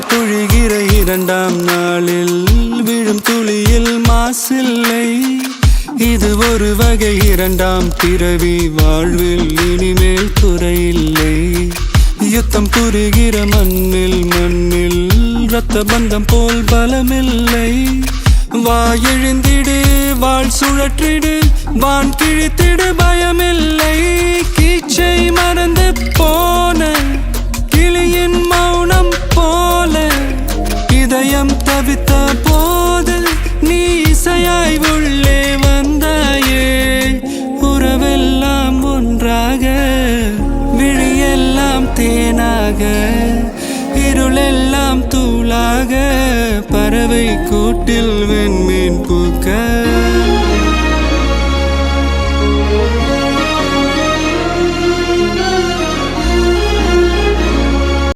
பொழிகிற இரண்டாம் நாளில் விழும் துளியில் மாசில்லை. இது ஒரு வகை இரண்டாம் பிறவி, வாழ்வில் இனிமேல் குறையில்லை. யுத்தம் புரிகிற மண்ணில் இரத்த பந்தம் போல் பலமில்லை. வா எழுந்திடு, வாழ் சுழற்றிடு, வான் கிழித்திடு, பயமில்லை. கீச்சை மறந்து போன கிளியின் மௌனம் போல இதயம் தவித்த போது நீ இசையாய் உள்ளே வந்தாயே. உறவெல்லாம் ஒன்றாக, விழியெல்லாம் தேனாக, இருளெல்லாம் தூளாக, பறவை கூட்டில் வெண்மீன் பூக்க.